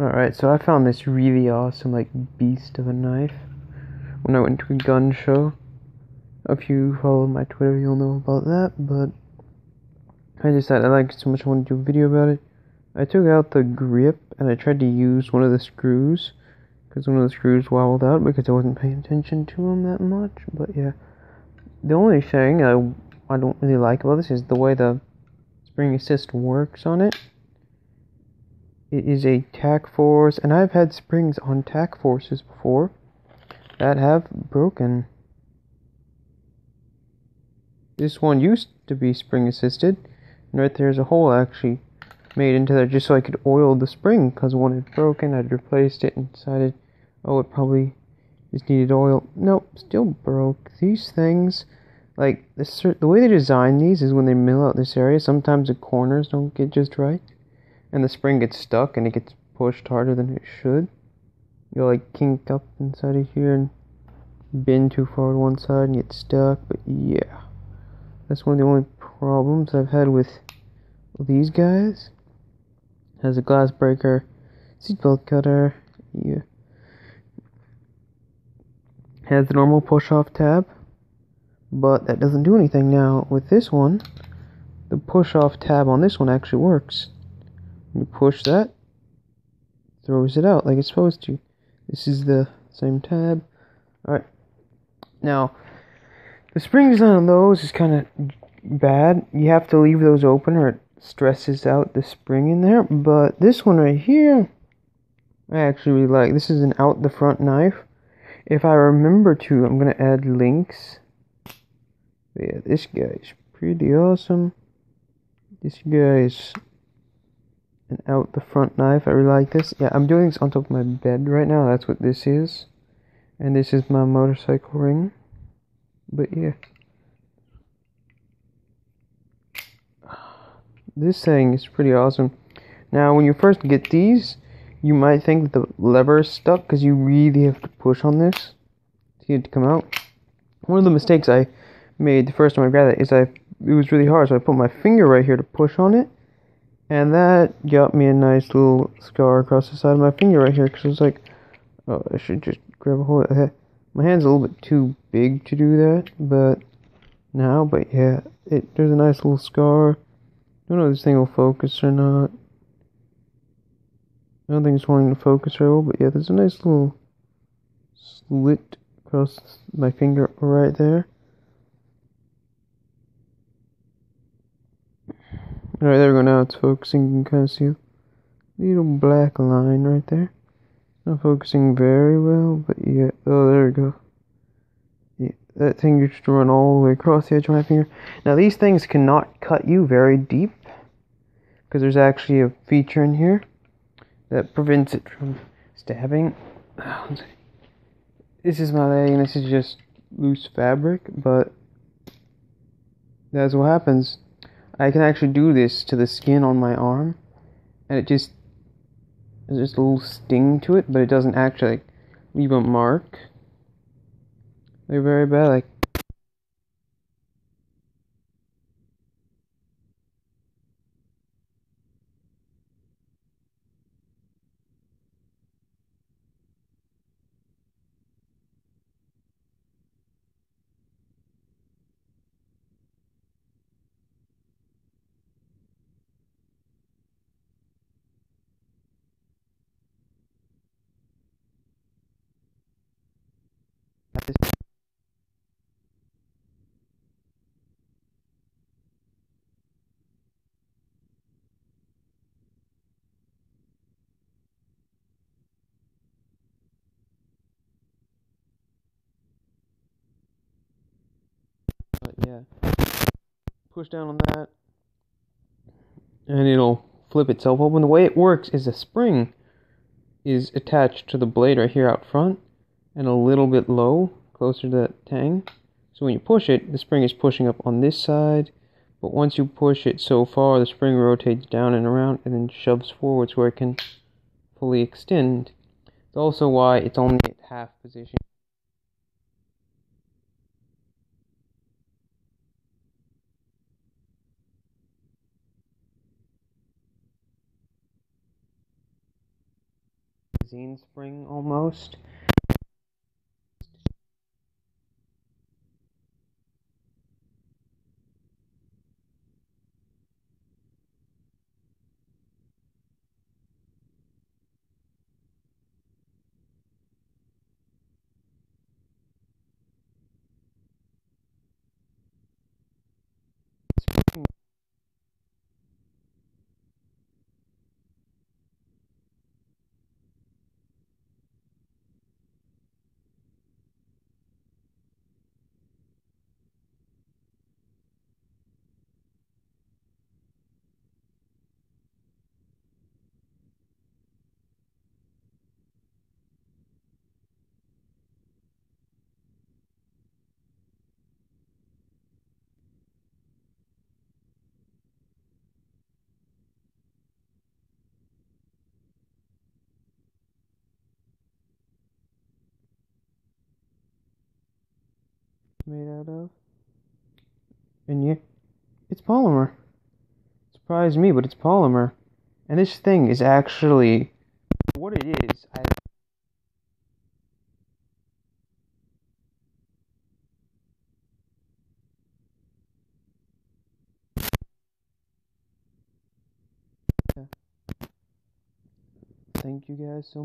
Alright, so I found this really awesome, like, beast of a knife when I went to a gun show. If you follow my Twitter, you'll know about that, but I decided I liked it so much I wanted to do a video about it. I took out the grip and I tried to use one of the screws, because one of the screws wobbled out because I wasn't paying attention to them that much, but yeah. The only thing I don't really like about this is the way the spring assist works on it. It is a tack force, and I've had springs on tack forces before that have broken. This one used to be spring assisted, and right there's a hole actually made into there just so I could oil the spring, because one had broken. I'd replaced it and decided, oh, it probably just needed oil. Nope, still broke. These things, like, the way they design these is when they mill out this area, sometimes the corners don't get just right, and the spring gets stuck and it gets pushed harder than it should. You'll like kink up inside of here and bend too far to one side and get stuck, but yeah. That's one of the only problems I've had with these guys. Has a glass breaker, seatbelt cutter, yeah. Has the normal push-off tab, but that doesn't do anything now. With this one, the push-off tab on this one actually works. You push that, throws it out like it's supposed to. This is the same tab. Alright. Now, the spring design on those is kind of bad. You have to leave those open or it stresses out the spring in there. But this one right here, I actually really like. This is an out the front knife. If I remember to, I'm going to add links. But yeah, this guy is pretty awesome. This guy is an out the front knife. I really like this. Yeah, I'm doing this on top of my bed right now. That's what this is. And this is my motorcycle ring. But yeah. This thing is pretty awesome. Now, when you first get these, you might think that the lever is stuck because you really have to push on this to get it to come out. One of the mistakes I made the first time I grabbed it is it was really hard, so I put my finger right here to push on it, and that got me a nice little scar across the side of my finger right here because I was like, oh, I should just grab a hold of it. My hand's a little bit too big to do that, but yeah, there's a nice little scar. I don't know if this thing will focus or not. I don't think it's wanting to focus very well, but yeah, there's a nice little slit across my finger right there. Alright, there we go, now it's focusing. You can kind of see a little black line right there. Not focusing very well, but yeah, oh, there we go. Yeah, that thing used to run all the way across the edge of my finger. Now, these things cannot cut you very deep, because there's actually a feature in here that prevents it from stabbing. This is my leg, and this is just loose fabric, but that's what happens. I can actually do this to the skin on my arm, and there's just a little sting to it, but it doesn't actually like leave a mark. They're very bad, like. But yeah, push down on that, and it'll flip itself open. The way it works is a spring is attached to the blade right here out front, and a little bit low, closer to that tang. So when you push it, the spring is pushing up on this side, but once you push it so far, the spring rotates down and around, and then shoves forwards where it can fully extend. It's also why it's only at half position. magazine spring almost. Made out of, and yeah, it's polymer. Surprised me, but it's polymer. And this thing is actually what it is. Thank you guys so much.